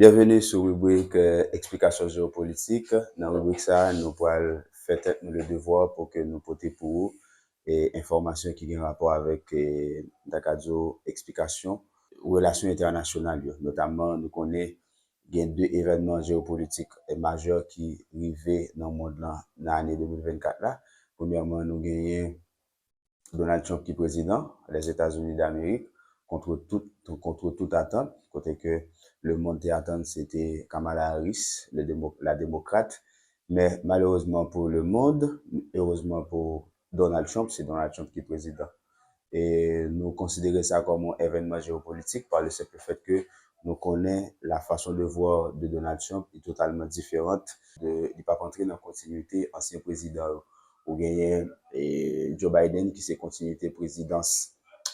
Bienvenue sur rubrique explication géopolitique. Dans la rubrique ça, nous pourrons faire le devoir pour que nous portions pour vous et informations qui ont rapport avec Dakadzo explication relations internationales. Notamment, nous connaissons il y a deux événements géopolitiques majeurs qui arrivent dans le monde dans l'année 2024 là. Premièrement, nous gagnons Donald Trump qui est président des États-Unis d'Amérique contre toute attente, côté que le monde attend c'était Kamala Harris, la démocrate, mais malheureusement pour le monde, heureusement pour Donald Trump, c'est Donald Trump qui est président. Et nous considérons ça comme un événement géopolitique par le simple fait que nous connaissons la façon de voir de Donald Trump est totalement différente. Il ne pas entrer dans la continuité ancien président ou gagné Joe Biden qui c'est continuité présidence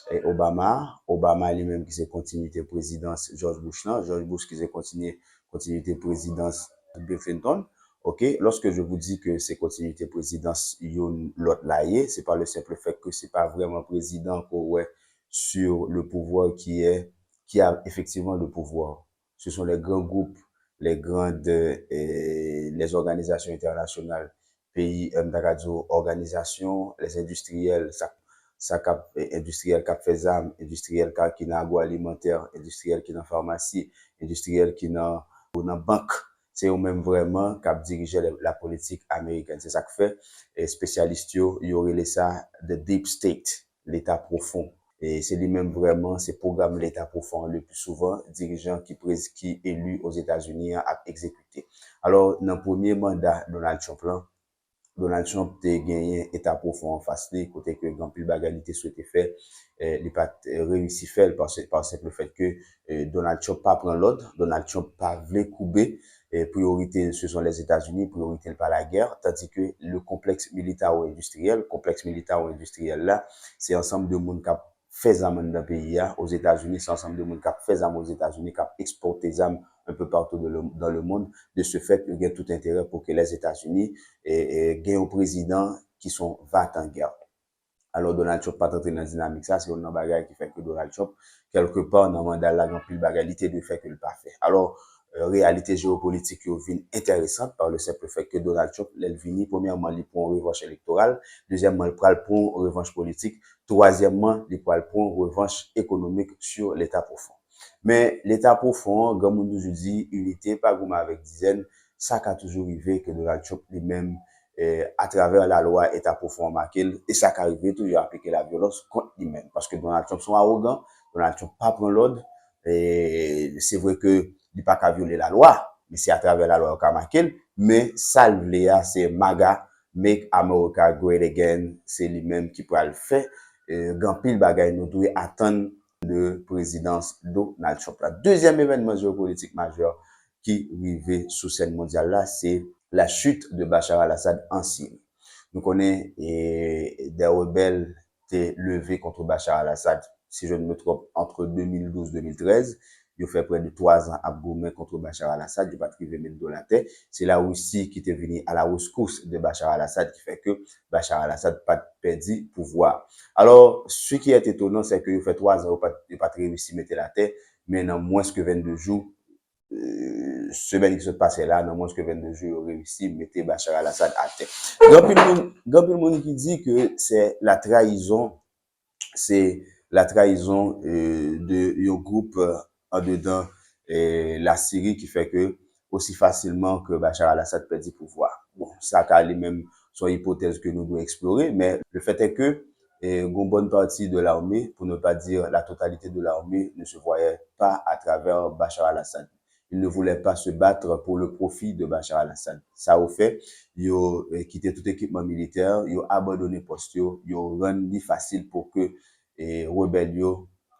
et Obama lui-même qui c'est continuité présidence George Bush là, George Bush qui c'est continuité présidence Bill Clinton. OK, lorsque je vous dis que c'est continuité présidence yon l'autre là, c'est pas le simple fait que c'est pas vraiment président pour ouais sur le pouvoir qui a effectivement le pouvoir. Ce sont les grands groupes, les grandes les organisations internationales, pays organisations, les industriels, ça cap industriel cap fait armes, industriel qui dans agroalimentaire, industriel qui dans pharmacie, industriel qui dans banque. C'est eux-mêmes vraiment qui dirigent la politique américaine. C'est ça que fait. Et spécialistes, ils auraient ça the deep state, l'état profond. Et c'est lui-même vraiment, ces programmes l'état profond le plus souvent, dirigeants qui élus aux États-Unis à exécuter. Alors, dans le premier mandat Donald Trump, là, Donald Trump a gagné état profond en face de côté que grand pile bagalité souhaité faire il pas réussi faire par simple fait que Donald Trump pas prend l'ordre, Donald Trump pas voulu couper priorité ce sont les États-Unis, priorité pas la guerre, tandis que le complexe militaro-industriel là, c'est ensemble de monde qui fait armes dans le pays aux États-Unis, c'est ensemble de monde qui fait armes aux États-Unis, qui exporte des armes un peu partout dans le monde. De ce fait, il y a tout intérêt pour que les États-Unis gagnent un président qui sont va en guerre. Alors, Donald Trump pas entré dans la dynamique, ça, c'est un bagage qui fait que Donald Trump, quelque part, dans le mandat, la grand plus bagalité de fait que le pas fait. Alors, réalité géopolitique, il vient intéressante par le simple fait que Donald Trump, il vient, premièrement, il prend une revanche électorale, deuxièmement, il prend une revanche politique, troisièmement, il prend une revanche économique sur l'État profond. Mais l'État profond, comme on nous dit, unité, pas comme avec dizaines, ça a toujours arrivé que Donald Trump lui-même, à travers la loi État profond marqué, et ça a arrivé toujours à appliquer la violence contre lui-même. Parce que Donald Trump sont arrogants, Donald Trump pas prend l'ordre, et c'est vrai que il pas qu'à violer la loi, mais c'est à travers la loi qu'a marqué, mais ça c'est MAGA, Make America Great Again, c'est lui-même qui peut le faire. Grand pile bagay nous doit attendre de présidence Donald Trump. Le deuxième événement géopolitique majeur qui arrivait sous scène mondiale là, c'est la chute de Bachar al-Assad en Syrie. Nous connaissons des rebelles étaient levés contre Bachar al-Assad, si je ne me trompe, entre 2012 et 2013. Il a fait près de 3 ans à goumer contre Bachar al-Assad, il n'a pas trouvé mettre de la tête. C'est la Russie qui était venue à la rescousse de Bachar al-Assad qui fait que Bachar al-Assad n'a pas perdu pouvoir. Alors, ce qui est étonnant, c'est qu'il fait 3 ans, il n'a pas réussi à mettre la tête, mais dans moins que 22 jours, semaine qui se passait là, dans moins que 22 jours, il a réussi à mettre Bachar al-Assad à terre. Grand peu de monde qui dit que c'est la trahison de un groupe en dedans la Syrie qui fait que aussi facilement que Bachar al-Assad perd du pouvoir. Bon, ça a lui-même son hypothèse que nous devons explorer, mais le fait est que une bonne partie de l'armée, pour ne pas dire la totalité de l'armée, ne se voyait pas à travers Bachar al-Assad. Il ne voulait pas se battre pour le profit de Bachar al-Assad. Ça a fait, ils ont quitté tout équipement militaire, ils ont abandonné poste, ils ont rendu facile pour que les rebelles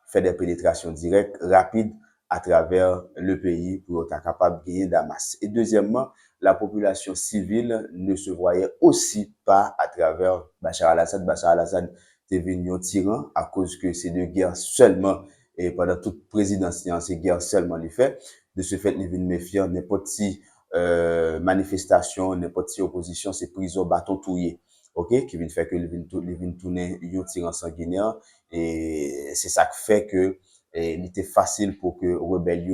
fassent des pénétrations directes, rapides, à travers le pays pour être capable de gagner Damas. Et deuxièmement, la population civile ne se voyait aussi pas à travers Bachar al-Assad. Bachar al-Assad était devenu un tyran à cause que c'est de guerre seulement, et pendant toute présidence, c'est guerre seulement les faits. De ce fait, les vignes méfiants, n'importe si manifestation, n'importe si opposition, c'est prison, bâton touillé. OK? Qui vient faire que les vignes tourner, un tyran sanguinaire. Et c'est ça qui fait que il était facile pour que rebelles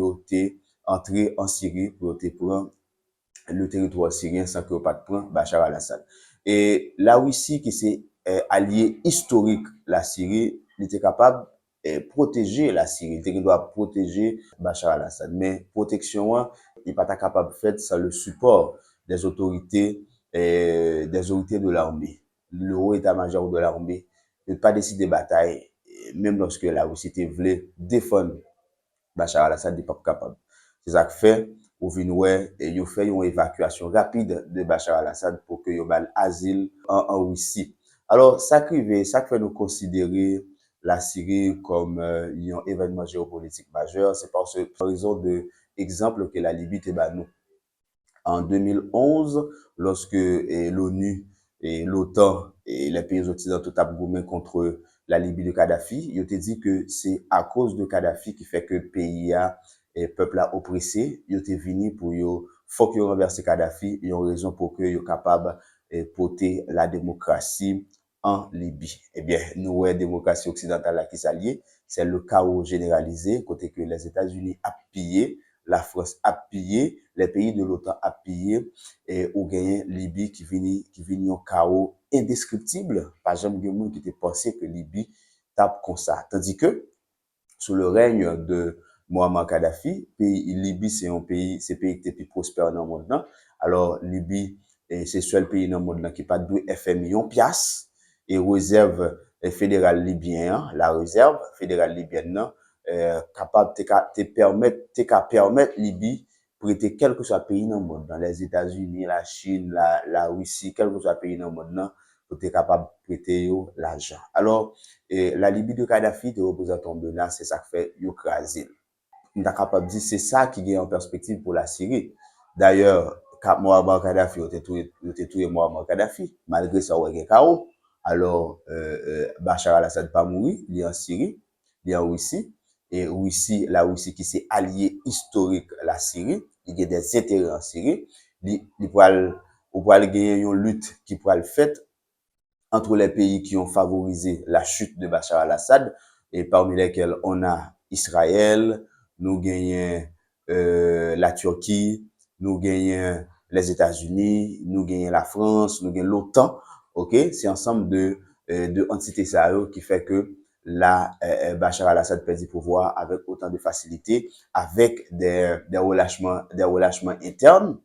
entrer en Syrie pour te prendre le territoire syrien sans que pas prendre Bachar al-Assad. Et la Russie, qui c'est allié historique la Syrie, il était capable de protéger la Syrie, il doit protéger Bachar al-Assad. Mais protection, il n'est pas capable de faire sans le support des autorités de l'armée. Le haut état-major de l'armée ne pas décider de bataille, même lorsque la Russie voulait défendre Bachar al-Assad n'est pas capable. C'est ça que fait, ou vinoué, et yo fait une évacuation rapide de Bachar al-Assad pour que yo ban asile en Russie. Alors, ça fait nous considérer la Syrie comme un événement géopolitique majeur. C'est par raison de exemple que la Libye te ban nous. En 2011, lorsque l'ONU et l'OTAN et les pays occidentaux ont goumé contre la Libye de Kadhafi, ils ont dit que c'est à cause de Kadhafi qui fait que le pays a et peuple a oppressé, ils ont venu pour yo faut qu'ils renversent Kadhafi, ils ont raison pour que yo capable de porter la démocratie en Libye. Eh bien, nous ouais démocratie occidentale là qui s'allie, c'est le chaos généralisé côté que les États-Unis a pillé, la France a pillé, les pays de l'OTAN a pillé et ou gagné Libye qui vini un chaos indescriptible. Par exemple, il y a des gens qui étaient pensé que Libye tape comme ça. Tandis que sous le règne de Muammar Kadhafi, Libye c'est pays qui était plus prospère dans le monde là. Alors Libye c'est le seul pays dans le monde là qui pas de FMI en pièce et réserve fédérale libyenne, la réserve fédérale libyenne capable de permettre Libye prêter quel que soit pays dans le monde, dans les États-Unis, la Chine, la Russie, quel que soit pays dans le monde là, pour être capable de prêter l'argent. Alors la Libye de Kadhafi te représente en menace, c'est ça qui fait écraser. On est capable de dire c'est ça qui est en perspective pour la Syrie. D'ailleurs, Muammar Kadhafi, on a tué Muammar Kadhafi, malgré ça, on a chaos. Alors, Bachar al-Assad pas mourir, il est en Syrie, il est en Russie, et la Russie qui s'est alliée historique à la Syrie, il y a des intérêts en Syrie, il pourra gagner une lutte qui pourra le faire entre les pays qui ont favorisé la chute de Bachar al-Assad, et parmi lesquels on a Israël, nous gagnons la Turquie, nous gagnons les États-Unis, nous gagnons la France, nous gagnons l'OTAN. Ok, c'est ensemble de entités qui fait que Bachar al-Assad perd du pouvoir avec autant de facilité, avec des relâchements internes.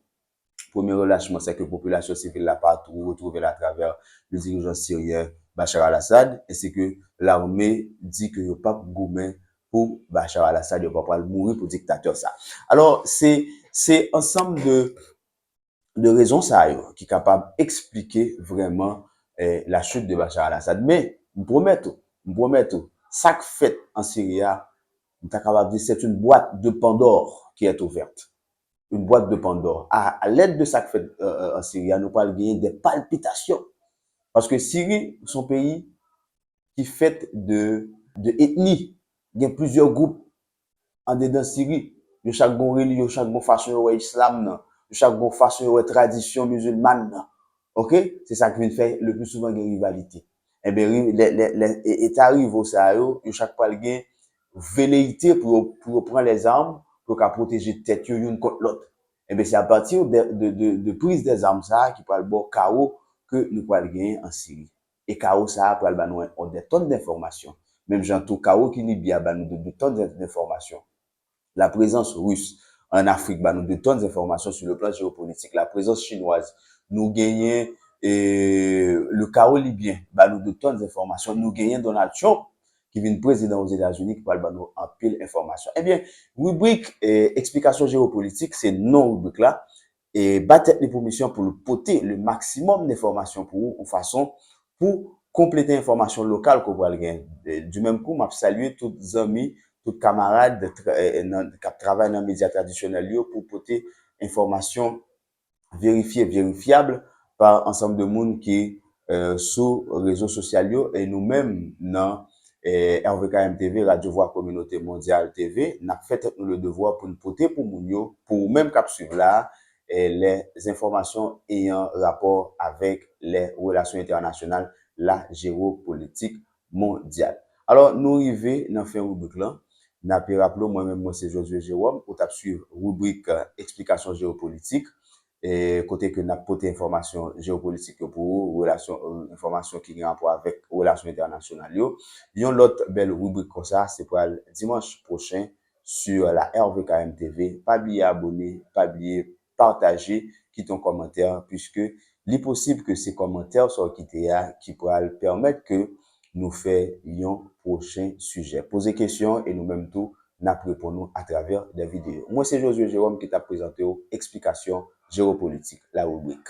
Premier relâchement, c'est que la population civile n'a pas retrouvé à travers le dirigeant syrien Bachar al-Assad, et c'est que l'armée dit que il n'y a pas gourmet pour Bachar al-Assad, il n'y a pas mourir pour dictateur ça. Alors, c'est ensemble de raisons ça qui est capable d'expliquer vraiment la chute de Bachar al-Assad. Mais, je promets tout, ça que fait en Syrie, on est capable de dire c'est une boîte de Pandore qui est ouverte. Une boîte de Pandore. À l'aide de ça que fait en Syrie, nous parlons gagner des palpitations. Parce que Syrie, son pays qui fait de ethnie. Il y a plusieurs groupes en dedans Syrie. De chaque bon religion, chaque bon façon de islam, de chaque bon façon de tradition musulmane. OK? C'est ça qui vient faire le plus souvent des rivalités. Eh bien, les États rivaux, ça, chaque fois, il y a velléité pour prendre les armes pour protéger tête l'une contre l'autre. Et bien, c'est à partir de prise des armes ça qui parle bon chaos que nous pouvons gagner en Syrie. Et chaos ça pour nous des tonnes d'informations. Même genre tout chaos qui Libye a nous de tonnes d'informations. La présence russe en Afrique nous de tonnes d'informations sur le plan géopolitique. La présence chinoise nous gagnons le chaos libyen nous de tonnes d'informations. Nous gagnons Donald Trump qui vient président aux États-Unis, qui parle nous en pile d'informations. Eh bien, rubrique explication géopolitique, c'est non rubrique là. Et battre les permissions pour le porter le maximum d'informations pour vous, en façon pour compléter l'information locale que vous allez gagner. Du même coup, je salue tous les amis, tous les camarades qui travaillent dans les médias traditionnels pour porter information vérifiée, vérifiable par ensemble de monde qui sur réseaux sociaux et nous-mêmes dans RVKM TV, Radio Voix Communauté Mondiale TV, n'a fait le devoir pour nous porter pour nous, pour même cap suivre là, les informations ayant rapport avec les relations internationales, la géopolitique mondiale. Alors, nous arrivons dans fin rubrique là, N'a pas rappelé, moi-même, moi, c'est Josué Jérôme, pour suivre rubrique explication géopolitique, et côté que n'a porté information géopolitique pour vous, relation, information qui a rapport avec relations internationales. Il y a une autre belle rubrique comme ça, c'est pour le dimanche prochain sur la RVKM TV. Pas oublier abonner, pas oublier partager, quitter un commentaire, puisque il est possible que ces commentaires soient quittés qui pourraient permettre que nous fassions un prochain sujet. Posez questions et nous-mêmes tout, nous répondons à travers des vidéos. Moi, c'est Josué Jérôme qui t'a présenté explication géopolitique, la rubrique.